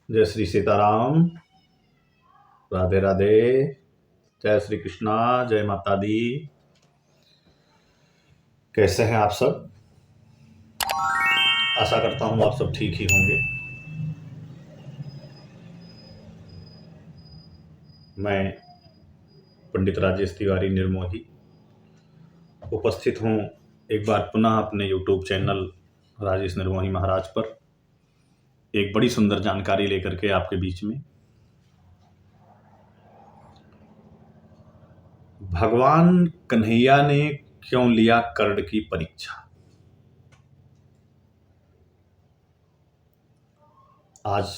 जय श्री सीताराम। राधे राधे। जय श्री कृष्णा। जय माता दी। कैसे हैं आप सब? आशा करता हूँ आप सब ठीक ही होंगे। मैं पंडित राजेश तिवारी निर्मोही उपस्थित हूँ एक बार पुनः अपने YouTube चैनल राजेश निर्मोही महाराज पर एक बड़ी सुंदर जानकारी लेकर के आपके बीच में। भगवान कन्हैया ने क्यों लिया कर्ण की परीक्षा, आज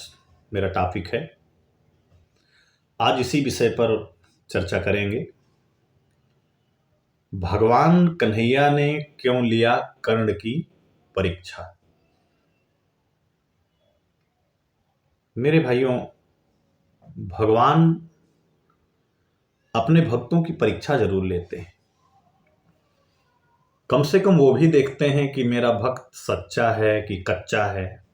मेरा टॉपिक है। आज इसी विषय पर चर्चा करेंगे। भगवान कन्हैया ने क्यों लिया कर्ण की परीक्षा। मेरे भाइयों, भगवान अपने भक्तों की परीक्षा जरूर लेते हैं। कम से कम वो भी देखते हैं कि मेरा भक्त सच्चा है कि कच्चा है,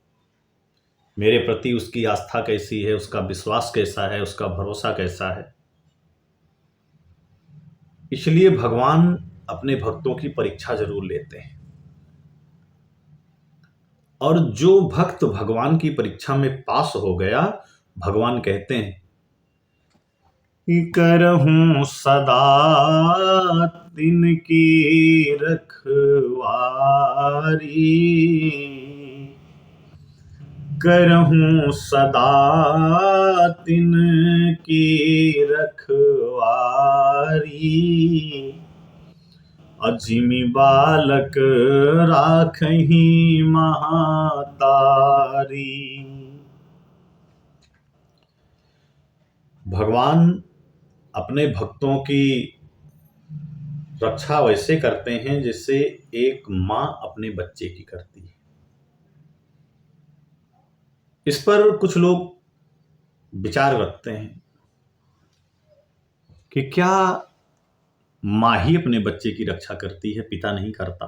मेरे प्रति उसकी आस्था कैसी है, उसका विश्वास कैसा है, उसका भरोसा कैसा है। इसलिए भगवान अपने भक्तों की परीक्षा जरूर लेते हैं। और जो भक्त भगवान की परीक्षा में पास हो गया, भगवान कहते हैं कि करहूं सदा तिनकी रखवारी, करहूं सदा तिनकी रखवारी, अजिमि बालक राखही महातारी। भगवान अपने भक्तों की रक्षा वैसे करते हैं जैसे एक माँ अपने बच्चे की करती है। इस पर कुछ लोग विचार रखते हैं कि क्या माँ ही अपने बच्चे की रक्षा करती है, पिता नहीं करता?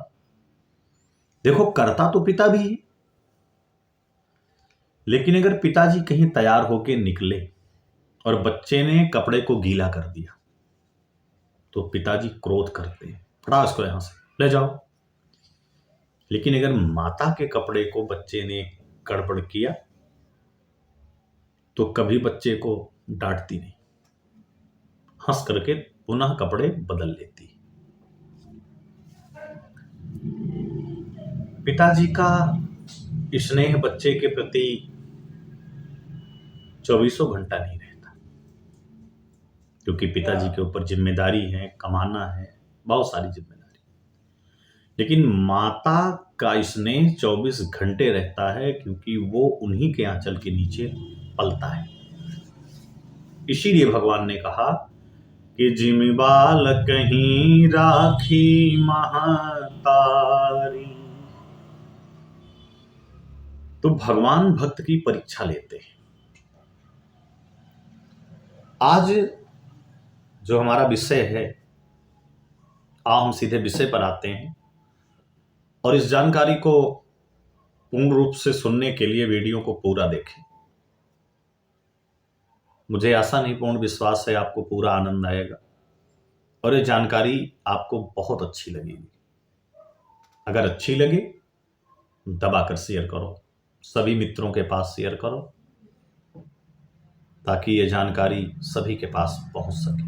देखो, करता तो पिता भी है, लेकिन अगर पिताजी कहीं तैयार होके निकले और बच्चे ने कपड़े को गीला कर दिया तो पिताजी क्रोध करते हैं, फटा इसको यहां से ले जाओ। लेकिन अगर माता के कपड़े को बच्चे ने गड़बड़ किया तो कभी बच्चे को डांटती नहीं, हंस करके पुनः कपड़े बदल लेती। पिताजी का स्नेह बच्चे के प्रति 24 घंटा नहीं रहता, क्योंकि पिताजी के ऊपर जिम्मेदारी है, कमाना है, बहुत सारी जिम्मेदारी। लेकिन माता का स्नेह 24 घंटे रहता है, क्योंकि वो उन्हीं के आंचल के नीचे पलता है। इसीलिए भगवान ने कहा कि जिमि बालक कहीं राखी महतारी। तो भगवान भक्त की परीक्षा लेते हैं। आज जो हमारा विषय है, आओ हम सीधे विषय पर आते हैं। और इस जानकारी को पूर्ण रूप से सुनने के लिए वीडियो को पूरा देखें। मुझे आशा नहीं, पूर्ण विश्वास है आपको पूरा आनंद आएगा और ये जानकारी आपको बहुत अच्छी लगेगी। अगर अच्छी लगे दबाकर शेयर करो, सभी मित्रों के पास शेयर करो, ताकि ये जानकारी सभी के पास पहुंच सके।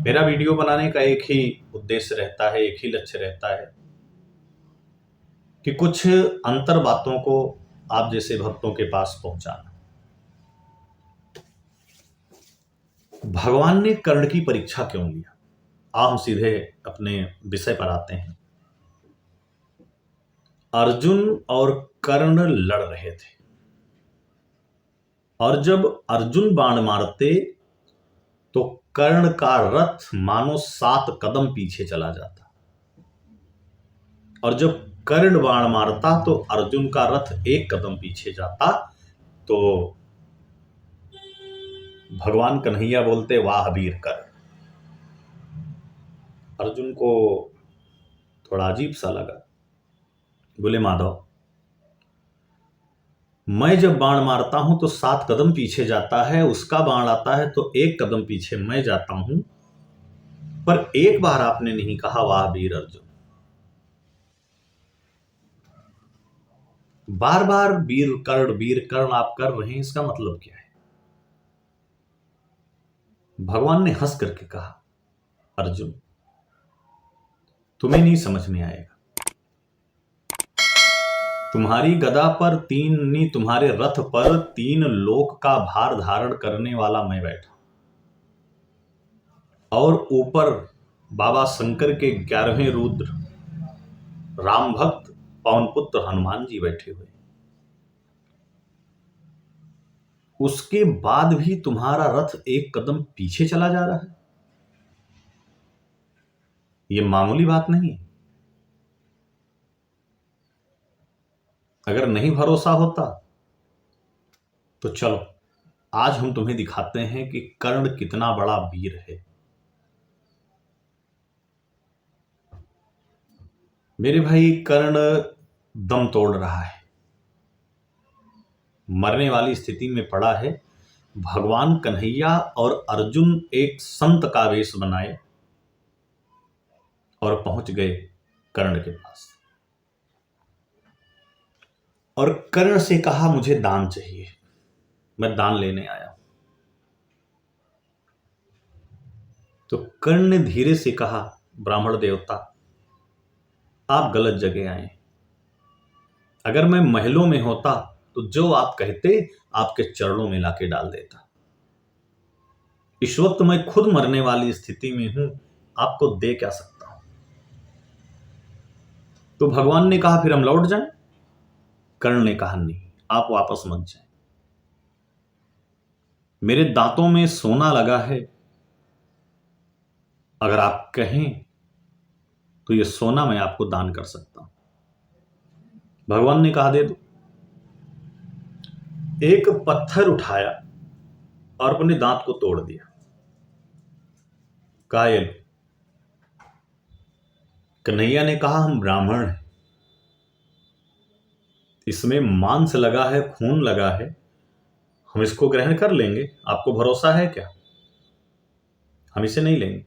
मेरा वीडियो बनाने का एक ही उद्देश्य रहता है, एक ही लक्ष्य रहता है कि कुछ अंतर बातों को आप जैसे भक्तों के पास पहुंचाना। भगवान ने कर्ण की परीक्षा क्यों लिया? आओ हम सीधे अपने विषय पर आते हैं। अर्जुन और कर्ण लड़ रहे थे, और जब अर्जुन बाण मारते तो कर्ण का रथ मानो 7 कदम पीछे चला जाता, और जब कर्ण बाण मारता तो अर्जुन का रथ 1 कदम पीछे जाता। तो भगवान कन्हैया बोलते, वाह वीर कर्ण। अर्जुन को थोड़ा अजीब सा लगा, बोले माधव, मैं जब बाण मारता हूं तो 7 कदम पीछे जाता है, उसका बाण आता है तो 1 कदम पीछे मैं जाता हूं। पर एक बार आपने नहीं कहा वाह वीर अर्जुन। बार बार वीर कर्ण आप कर रहे हैं, इसका मतलब क्या है? भगवान ने हंस करके कहा, अर्जुन तुम्हें नहीं समझ में आएगा। तुम्हारी गदा पर तुम्हारे रथ पर 3 लोक का भार धारण करने वाला मैं बैठा, और ऊपर बाबा शंकर के 11वें रुद्र राम भक्त पवन पुत्र हनुमान जी बैठे हुए। उसके बाद भी तुम्हारा रथ 1 कदम पीछे चला जा रहा है। यह मामूली बात नहीं है। अगर नहीं भरोसा होता तो चलो आज हम तुम्हें दिखाते हैं कि कर्ण कितना बड़ा वीर है। मेरे भाई, कर्ण दम तोड़ रहा है, मरने वाली स्थिति में पड़ा है। भगवान कन्हैया और अर्जुन एक संत का वेश बनाए और पहुंच गए कर्ण के पास, और कर्ण से कहा मुझे दान चाहिए, मैं दान लेने आया हूं। तो कर्ण ने धीरे से कहा, ब्राह्मण देवता आप गलत जगह आए। अगर मैं महलों में होता तो जो आप कहते आपके चरणों में लाके डाल देता। इस वक्त मैं खुद मरने वाली स्थिति में हूं, आपको दे क्या सकता हूं। तो भगवान ने कहा फिर हम लौट जाएं। कर्ण ने कहा नहीं, आप वापस मत जाएं। मेरे दांतों में सोना लगा है, अगर आप कहें तो यह सोना मैं आपको दान कर सकता हूं। भगवान ने कहा दे दो। एक पत्थर उठाया और अपने दांत को तोड़ दिया। कायल। कन्हैया ने कहा हम ब्राह्मण हैं, इसमें मांस लगा है, खून लगा है, हम इसको ग्रहण कर लेंगे। आपको भरोसा है क्या? हम इसे नहीं लेंगे।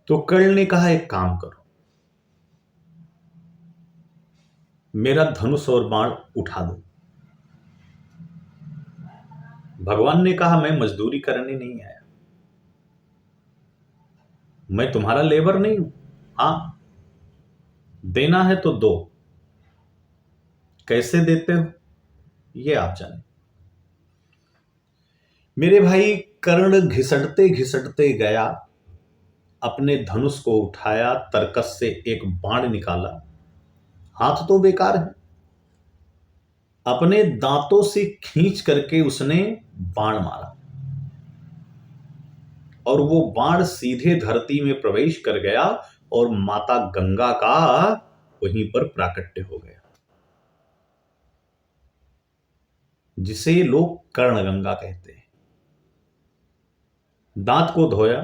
तो कर्ण ने कहा एक काम करो, मेरा धनुष और बाण उठा दो। भगवान ने कहा मैं मजदूरी करने नहीं आया, मैं तुम्हारा लेबर नहीं हूं। हां, देना है तो दो, कैसे देते हो ये आप जाने। मेरे भाई, कर्ण घिसटते घिसटते गया, अपने धनुष को उठाया, तरकस से एक बाण निकाला। हाथ तो बेकार है, अपने दांतों से खींच करके उसने बाण मारा, और वो बाण सीधे धरती में प्रवेश कर गया और माता गंगा का वहीं पर प्राकट्य हो गया, जिसे लोग कर्णगंगा कहते हैं। दांत को धोया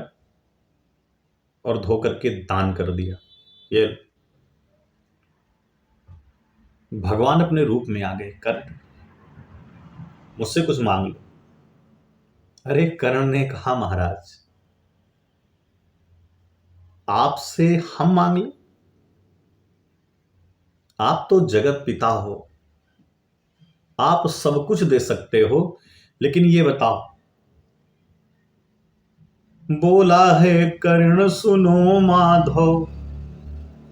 और धो करके दान कर दिया। ये भगवान अपने रूप में आ गए, कर्ण मुझसे कुछ मांग लो। अरे कर्ण ने कहा महाराज आपसे हम मांग लें? आप तो जगत पिता हो, आप सब कुछ दे सकते हो, लेकिन ये बताओ। बोला है कर्ण सुनो माधव,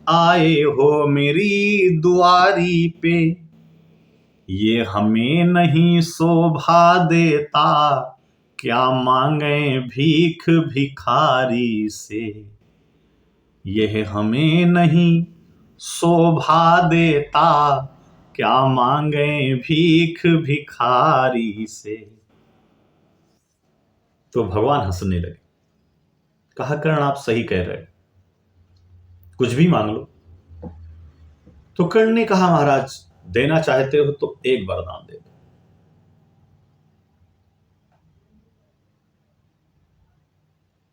आए हो मेरी दुआरी पे, ये हमें नहीं शोभा देता, क्या मांगे भीख भिखारी से। यह हमें नहीं शोभा देता, क्या मांगे भीख भिखारी से। तो भगवान हंसने लगे, कहा कर्ण आप सही कह रहे, कुछ भी मांग लो। तो कर्ण ने कहा महाराज देना चाहते हो तो एक वरदान दे दो।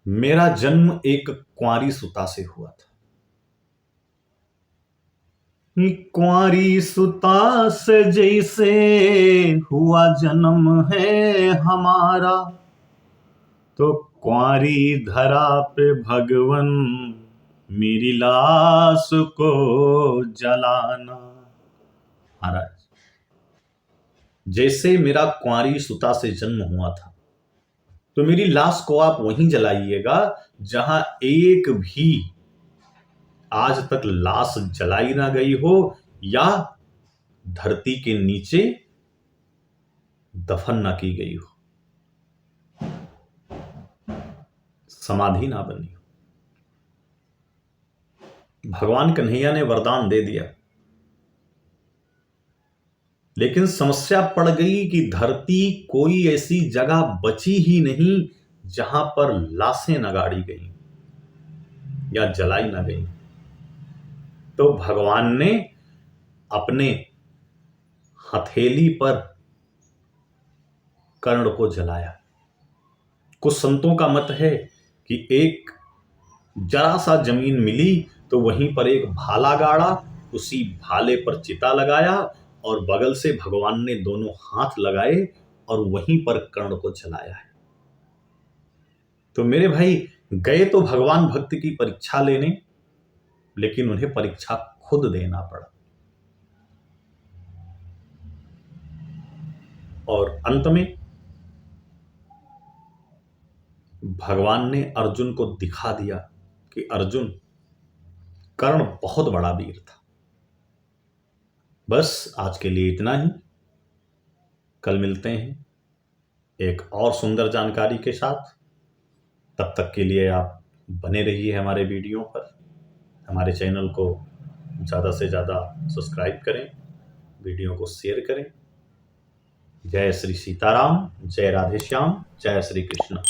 मेरा जन्म एक कुंवारी सुता से हुआ था, कुंवारी सुता से जैसे हुआ जन्म है हमारा, तो कुंवारी धरा पे भगवन मेरी लाश को जलाना। महाराज, जैसे मेरा कुंवारी सुता से जन्म हुआ था, तो मेरी लाश को आप वहीं जलाइएगा जहां एक भी आज तक लाश जलाई ना गई हो या धरती के नीचे दफन ना की गई हो, समाधि ना बनी हो। भगवान कन्हैया ने वरदान दे दिया, लेकिन समस्या पड़ गई कि धरती कोई ऐसी जगह बची ही नहीं जहां पर लाशें न गाड़ी गई या जलाई न गई। तो भगवान ने अपने हथेली पर कर्ण को जलाया। कुछ संतों का मत है कि एक जरा सा जमीन मिली तो वहीं पर एक भाला गाड़ा, उसी भाले पर चिता लगाया और बगल से भगवान ने दोनों हाथ लगाए और वहीं पर कर्ण को जलाया है। तो मेरे भाई, गए तो भगवान भक्ति की परीक्षा लेने, लेकिन उन्हें परीक्षा खुद देना पड़ा। और अंत में भगवान ने अर्जुन को दिखा दिया कि अर्जुन, कर्ण बहुत बड़ा वीर था। बस आज के लिए इतना ही। कल मिलते हैं एक और सुंदर जानकारी के साथ। तब तक के लिए आप बने रहिए हमारे वीडियो पर। हमारे चैनल को ज़्यादा से ज़्यादा सब्सक्राइब करें, वीडियो को शेयर करें। जय श्री सीताराम, जय राधे श्याम, जय श्री कृष्ण।